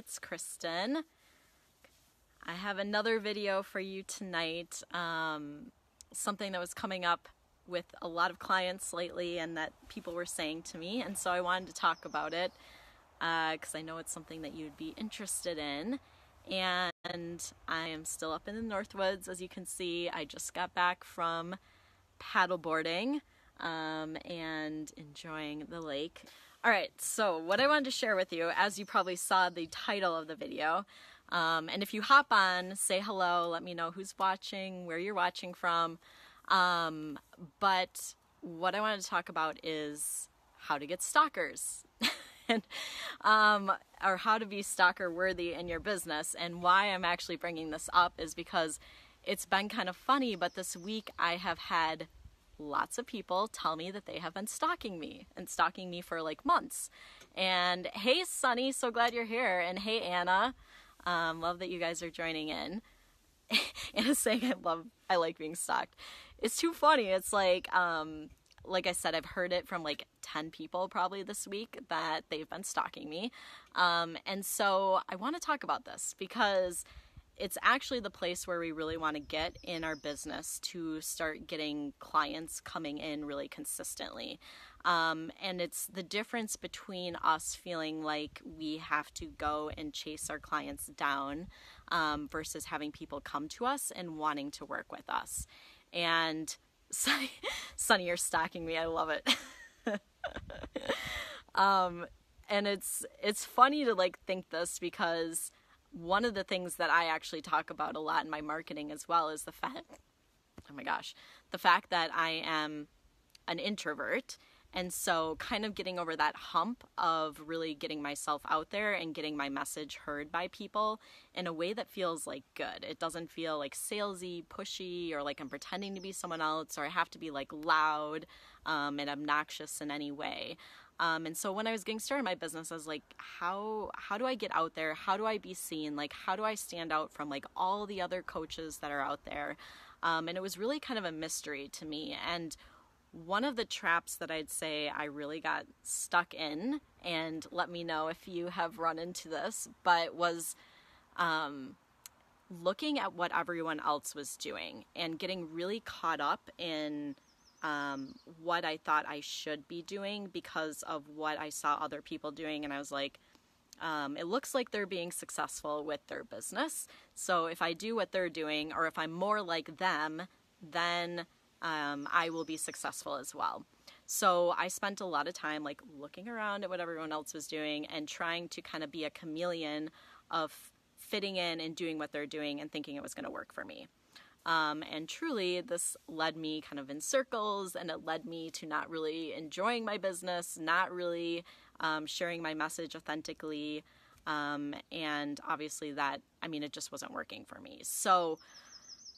it's Kristin. I have another video for you tonight, something that was coming up with a lot of clients lately and that people were saying to me, and so I wanted to talk about it because I know it's something that you'd be interested in. And I am still up in the Northwoods, as you can see. I just got back from paddleboarding and enjoying the lake. Alright, so what I wanted to share with you, as you probably saw the title of the video, and if you hop on, say hello, let me know who's watching, where you're watching from, but what I wanted to talk about is how to get stalkers. And, or how to be stalker worthy in your business. And why I'm actually bringing this up is because it's been kind of funny, but this week I have had lots of people tell me that they have been stalking me and stalking me for like months. And hey Sunny, so glad you're here. And hey Anna, love that you guys are joining in. Anna's saying I like being stalked. It's too funny. It's like I said, I've heard it from like 10 people probably this week that they've been stalking me. And so I want to talk about this because it's actually the place where we really want to get in our business to start getting clients coming in really consistently. And it's the difference between us feeling like we have to go and chase our clients down versus having people come to us and wanting to work with us. And Sunny, you're stalking me. I love it. And it's funny to like think this because one of the things that I actually talk about a lot in my marketing as well is the fact that I am an introvert. And so kind of getting over that hump of really getting myself out there and getting my message heard by people in a way that feels like good. It doesn't feel like salesy, pushy, or like I'm pretending to be someone else, or I have to be like loud and obnoxious in any way. And so when I was getting started in my business, I was like, how do I get out there? How do I be seen? Like, how do I stand out from like all the other coaches that are out there? And it was really kind of a mystery to me. And one of the traps that I'd say I really got stuck in, and let me know if you have run into this, but was looking at what everyone else was doing and getting really caught up in what I thought I should be doing because of what I saw other people doing. And I was like, it looks like they're being successful with their business. So if I do what they're doing, or if I'm more like them, then I will be successful as well. So I spent a lot of time like looking around at what everyone else was doing and trying to kind of be a chameleon of fitting in and doing what they're doing and thinking it was going to work for me. And truly this led me kind of in circles, and it led me to not really enjoying my business, not really sharing my message authentically. And obviously it just wasn't working for me. So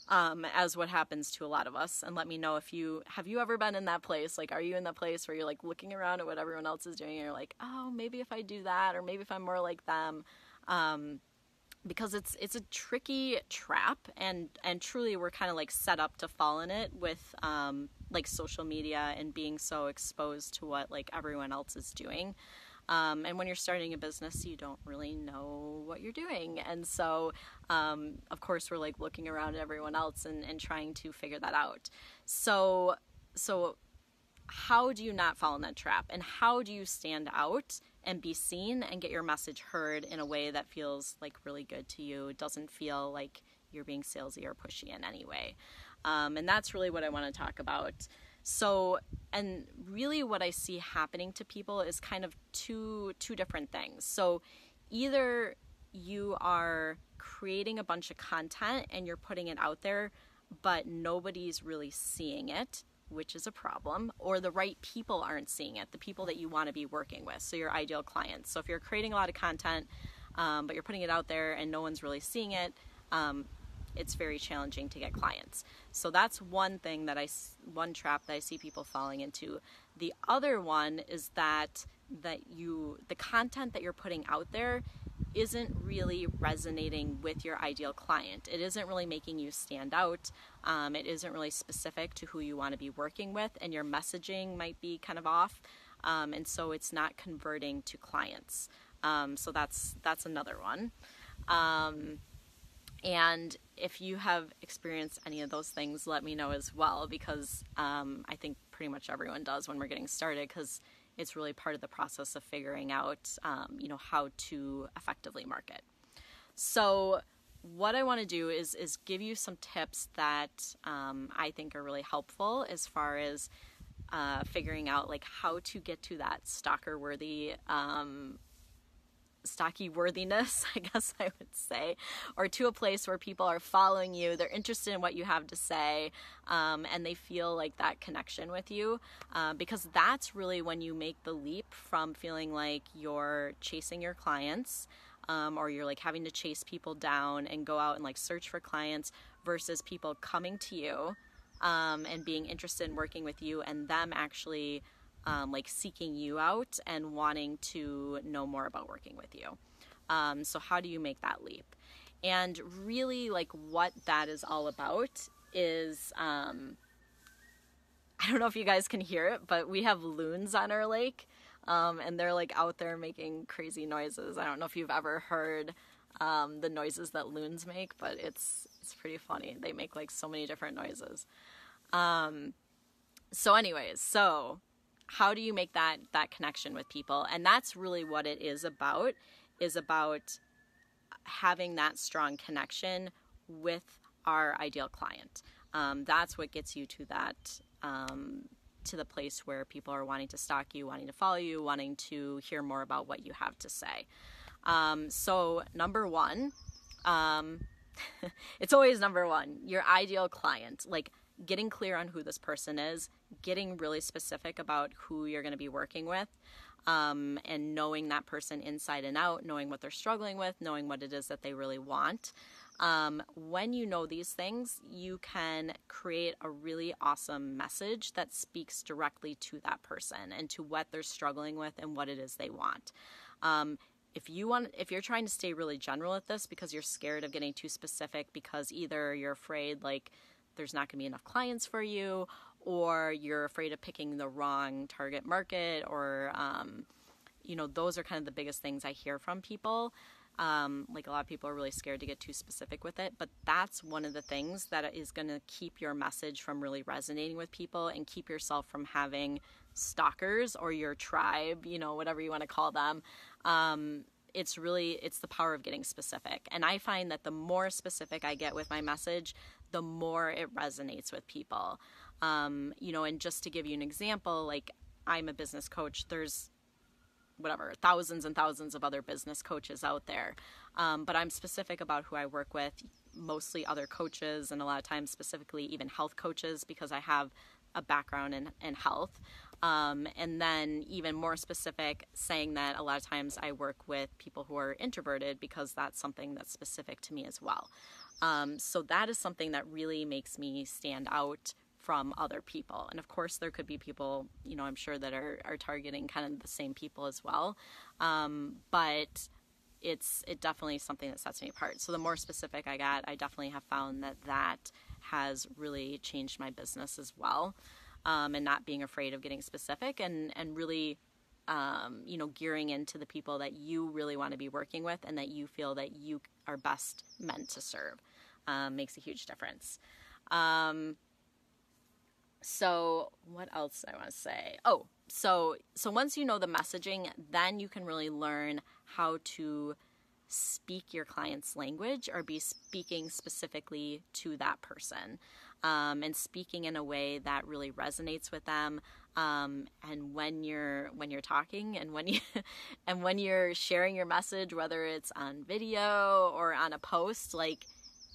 as what happens to a lot of us, and let me know have you ever been in that place? Like, are you in that place where you're like looking around at what everyone else is doing and you're like, oh, maybe if I do that, or maybe if I'm more like them, because it's a tricky trap, and truly we're kind of like set up to fall in it with like social media and being so exposed to what like everyone else is doing. And when you're starting a business, you don't really know what you're doing. And so, of course, we're like looking around at everyone else and trying to figure that out. So how do you not fall in that trap? And how do you stand out and be seen and get your message heard in a way that feels like really good to you? It doesn't feel like you're being salesy or pushy in any way. And that's really what I want to talk about. So, and really what I see happening to people is kind of two different things. So either you are creating a bunch of content and you're putting it out there, but nobody's really seeing it, which is a problem, or the right people aren't seeing it, the people that you want to be working with, so your ideal clients. So if you're creating a lot of content, but you're putting it out there and no one's really seeing it, it's very challenging to get clients. So that's one trap that I see people falling into. The other one is that the content that you're putting out there isn't really resonating with your ideal client. It isn't really making you stand out. It isn't really specific to who you want to be working with, and your messaging might be kind of off. And so it's not converting to clients. So that's another one. And if you have experienced any of those things, let me know as well, because I think pretty much everyone does when we're getting started, because it's really part of the process of figuring out, how to effectively market. So what I want to do is give you some tips that I think are really helpful as far as figuring out like how to get to that stalker worthy stocky worthiness, I guess I would say, or to a place where people are following you, they're interested in what you have to say, and they feel like that connection with you, because that's really when you make the leap from feeling like you're chasing your clients, or you're like having to chase people down and go out and like search for clients, versus people coming to you and being interested in working with you, and them actually like seeking you out and wanting to know more about working with you. So how do you make that leap? And really like what that is all about is, I don't know if you guys can hear it, but we have loons on our lake, and they're like out there making crazy noises. I don't know if you've ever heard the noises that loons make, but it's pretty funny. They make like so many different noises. So anyways, how do you make that connection with people? And that's really what it is about having that strong connection with our ideal client. That's what gets you to that, to the place where people are wanting to stalk you, wanting to follow you, wanting to hear more about what you have to say. So number one, it's always number one, your ideal client. Like, getting clear on who this person is, getting really specific about who you're going to be working with, and knowing that person inside and out, knowing what they're struggling with, knowing what it is that they really want. When you know these things, you can create a really awesome message that speaks directly to that person and to what they're struggling with and what it is they want. If you're trying to stay really general at this because you're scared of getting too specific, because either you're afraid like there's not going to be enough clients for you, or you're afraid of picking the wrong target market, or, those are kind of the biggest things I hear from people. Like, a lot of people are really scared to get too specific with it, but that's one of the things that is going to keep your message from really resonating with people and keep yourself from having stalkers or your tribe, whatever you want to call them. It's the power of getting specific. And I find that the more specific I get with my message, the more it resonates with people. And just to give you an example, like, I'm a business coach. There's thousands and thousands of other business coaches out there. But I'm specific about who I work with, mostly other coaches, and a lot of times specifically even health coaches, because I have a background in health. And then even more specific, saying that a lot of times I work with people who are introverted, because that's something that's specific to me as well. So that is something that really makes me stand out from other people. And of course there could be people, I'm sure that are targeting kind of the same people as well. But it definitely is something that sets me apart. So the more specific I got, I definitely have found that has really changed my business as well. And not being afraid of getting specific and really, gearing into the people that you really want to be working with and that you feel that you are best meant to serve, makes a huge difference. So what else do I want to say? Oh, so once you know the messaging, then you can really learn how to speak your client's language, or be speaking specifically to that person, and speaking in a way that really resonates with them. And when you're talking, and when you're sharing your message, whether it's on video or on a post, like,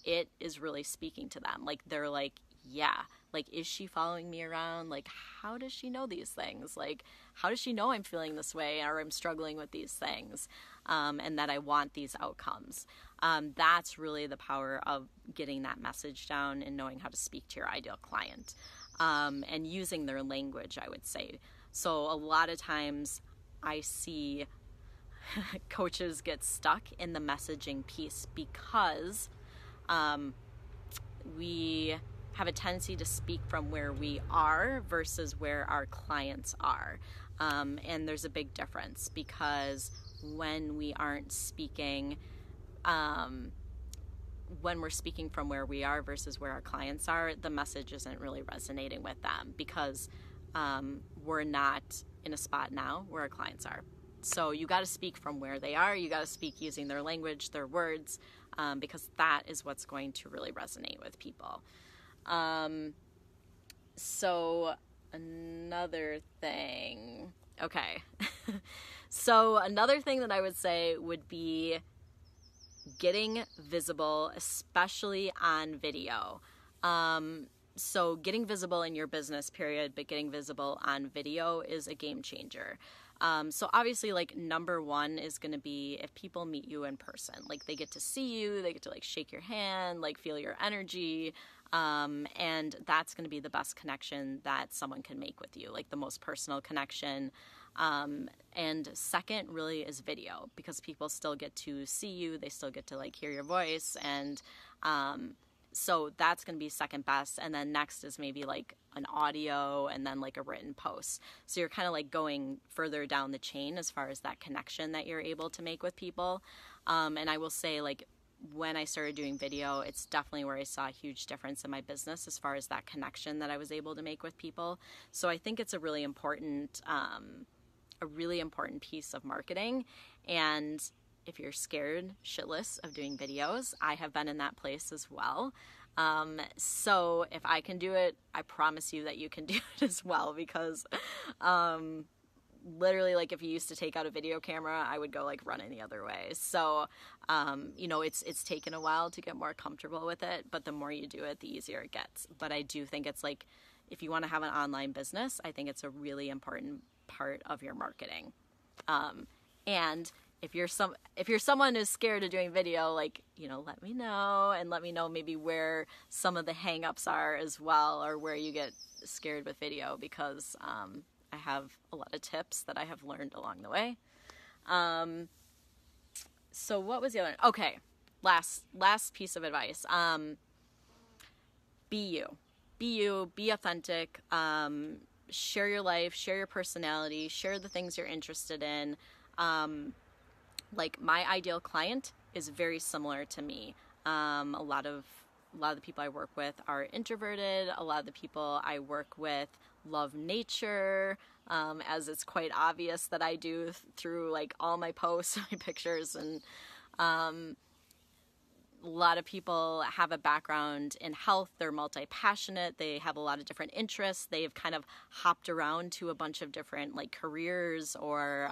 it is really speaking to them. Like, they're like, yeah, like, is she following me around? Like, how does she know these things? Like, how does she know I'm feeling this way, or I'm struggling with these things, and that I want these outcomes? That's really the power of getting that message down and knowing how to speak to your ideal client, and using their language, I would say. So a lot of times I see coaches get stuck in the messaging piece because we have a tendency to speak from where we are versus where our clients are. And there's a big difference, because when we aren't speaking, when we're speaking from where we are versus where our clients are, the message isn't really resonating with them because we're not in a spot now where our clients are. So you got to speak from where they are. You got to speak using their language, their words, because that is what's going to really resonate with people. So another thing, okay. So another thing that I would say would be getting visible, especially on video. So getting visible in your business, period, but getting visible on video is a game changer. So obviously, like, number one is going to be if people meet you in person. Like, they get to see you, they get to, like, shake your hand, like, feel your energy, and that's going to be the best connection that someone can make with you, like, the most personal connection. And second really is video, because people still get to see you, they still get to, like, hear your voice, and so that's going to be second best. And then next is maybe like an audio and then like a written post. So you're kind of like going further down the chain as far as that connection that you're able to make with people. And I will say, like, when I started doing video, it's definitely where I saw a huge difference in my business as far as that connection that I was able to make with people. So I think it's a really important piece of marketing. And if you're scared shitless of doing videos, I have been in that place as well. So if I can do it, I promise you that you can do it as well, because literally, like, if you used to take out a video camera, I would go like running the other way. So, it's taken a while to get more comfortable with it, but the more you do it, the easier it gets. But I do think it's like, if you want to have an online business, I think it's a really important part of your marketing. And if you're someone who's scared of doing video, like, let me know, and let me know maybe where some of the hang-ups are as well, or where you get scared with video, because I have a lot of tips that I have learned along the way. So what was the other one? Okay, last piece of advice. Be you. Be authentic. Share your life, share your personality, share the things you're interested in. Like, my ideal client is very similar to me. A lot of the people I work with are introverted. A lot of the people I work with love nature, as it's quite obvious that I do through, like, all my posts, my pictures, and a lot of people have a background in health. They're multi-passionate. They have a lot of different interests. They've kind of hopped around to a bunch of different, like, careers or,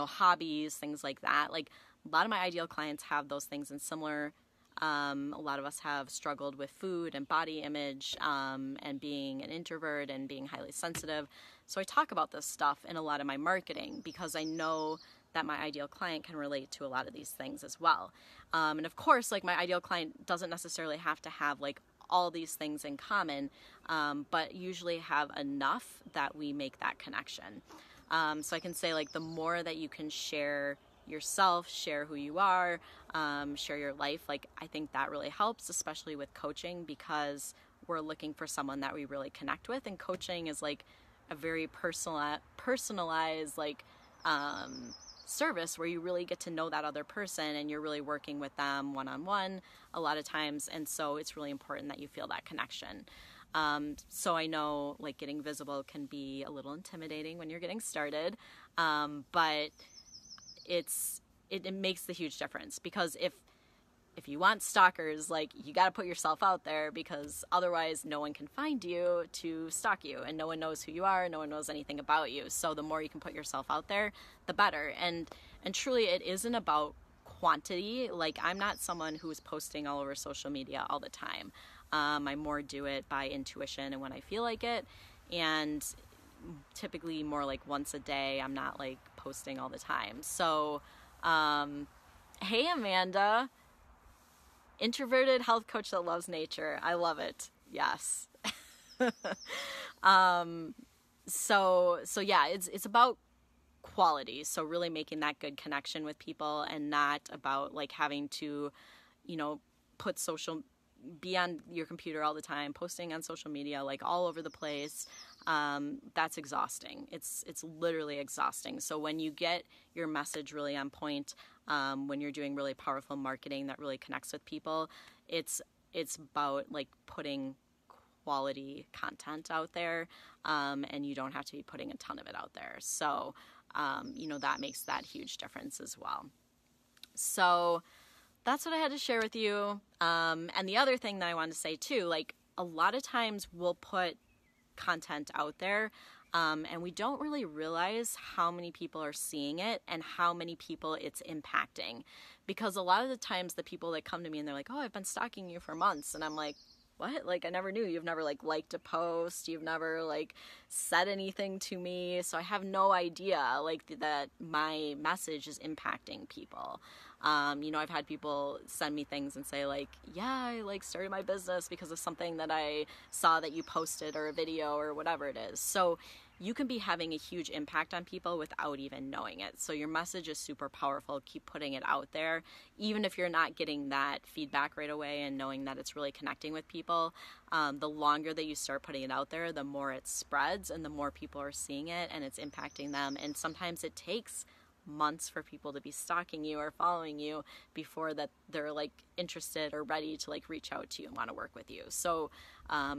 hobbies, things like that. Like, a lot of my ideal clients have those things in similar. A lot of us have struggled with food and body image, and being an introvert and being highly sensitive. So I talk about this stuff in a lot of my marketing, because I know that my ideal client can relate to a lot of these things as well. And of course, like, my ideal client doesn't necessarily have to have, like, all these things in common, but usually have enough that we make that connection. So I can say, like, the more that you can share yourself, share who you are, share your life, like, I think that really helps, especially with coaching, because we're looking for someone that we really connect with. And coaching is, like, a very personalized, like, service where you really get to know that other person, and you're really working with them one-on-one a lot of times. And so it's really important that you feel that connection. So I know, like, getting visible can be a little intimidating when you're getting started, but it makes the huge difference, because if you want stalkers, like, you got to put yourself out there, because otherwise no one can find you to stalk you, and no one knows who you are, no one knows anything about you. So the more you can put yourself out there, the better. And truly, it isn't about quantity. Like, I'm not someone who's posting all over social media all the time. I more do it by intuition and when I feel like it, and typically more like once a day. I'm not, like, posting all the time. So, hey, Amanda, introverted health coach that loves nature. I love it. Yes. So yeah, it's about quality. So really making that good connection with people, and not about, like, having to, be on your computer all the time, posting on social media, like, all over the place. that's exhausting. It's literally exhausting. So when you get your message really on point, when you're doing really powerful marketing that really connects with people, it's about like putting quality content out there, and you don't have to be putting a ton of it out there. So, that makes that huge difference as well. So that's what I had to share with you. And the other thing that I wanted to say too, like a lot of times we'll put content out there, and we don't really realize how many people are seeing it and how many people it's impacting. Because a lot of the times the people that come to me and they're like, oh, I've been stalking you for months. And I'm like, what? Like, I never knew. You've never liked a post. You've never said anything to me. So I have no idea that my message is impacting people. I've had people send me things and say yeah, I started my business because of something that I saw that you posted or a video or whatever it is. So you can be having a huge impact on people without even knowing it. So your message is super powerful. Keep putting it out there. Even if you're not getting that feedback right away and knowing that it's really connecting with people, the longer that you start putting it out there, the more it spreads and the more people are seeing it and it's impacting them. And sometimes it takes months for people to be stalking you or following you before that they're interested or ready to reach out to you and want to work with you. So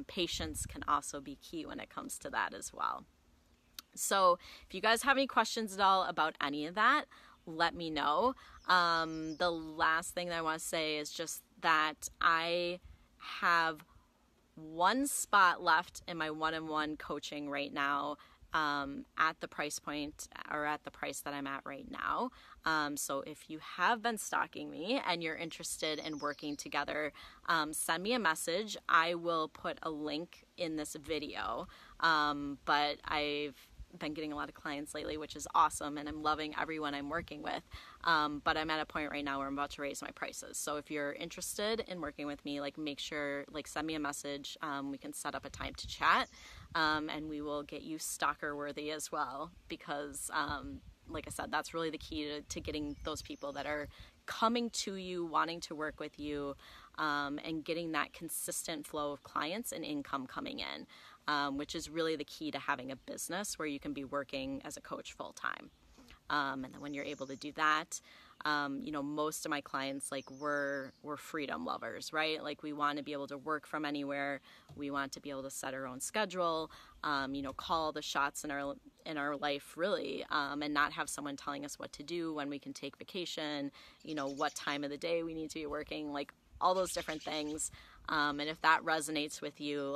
patience can also be key when it comes to that as well. So if you guys have any questions at all about any of that, let me know. The last thing that I want to say is just that I have one spot left in my one-on-one coaching right now, at the price point or at the price that I'm at right now. So if you have been stalking me and you're interested in working together, send me a message. I will put a link in this video. But I've been getting a lot of clients lately, which is awesome, and I'm loving everyone I'm working with. But I'm at a point right now where I'm about to raise my prices. So if you're interested in working with me, make sure, send me a message. We can set up a time to chat, and we will get you stalker worthy as well, because, like I said, that's really the key to getting those people that are coming to you, wanting to work with you, and getting that consistent flow of clients and income coming in. Which is really the key to having a business where you can be working as a coach full time. And then when you're able to do that, most of my clients, we're freedom lovers, right? We want to be able to work from anywhere. We want to be able to set our own schedule, call the shots in our life, really, and not have someone telling us what to do, when we can take vacation, what time of the day we need to be working, all those different things. And if that resonates with you,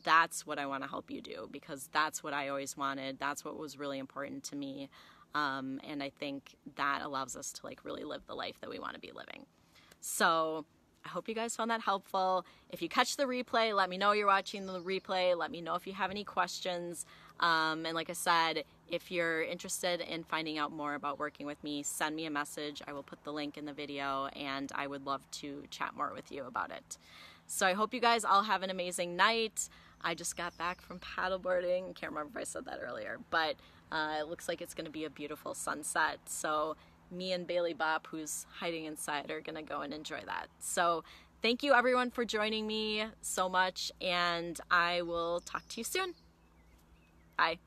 that's what I want to help you do, because that's what I always wanted. That's what was really important to me. And I think that allows us to really live the life that we want to be living. So I hope you guys found that helpful. If you catch the replay, let me know you're watching the replay. Let me know if you have any questions. And like I said, if you're interested in finding out more about working with me, send me a message. I will put the link in the video, and I would love to chat more with you about it. So I hope you guys all have an amazing night. I just got back from paddleboarding. Can't remember if I said that earlier, but it looks like it's going to be a beautiful sunset. So me and Bailey Bop, who's hiding inside, are going to go and enjoy that. So thank you everyone for joining me so much, and I will talk to you soon. Bye.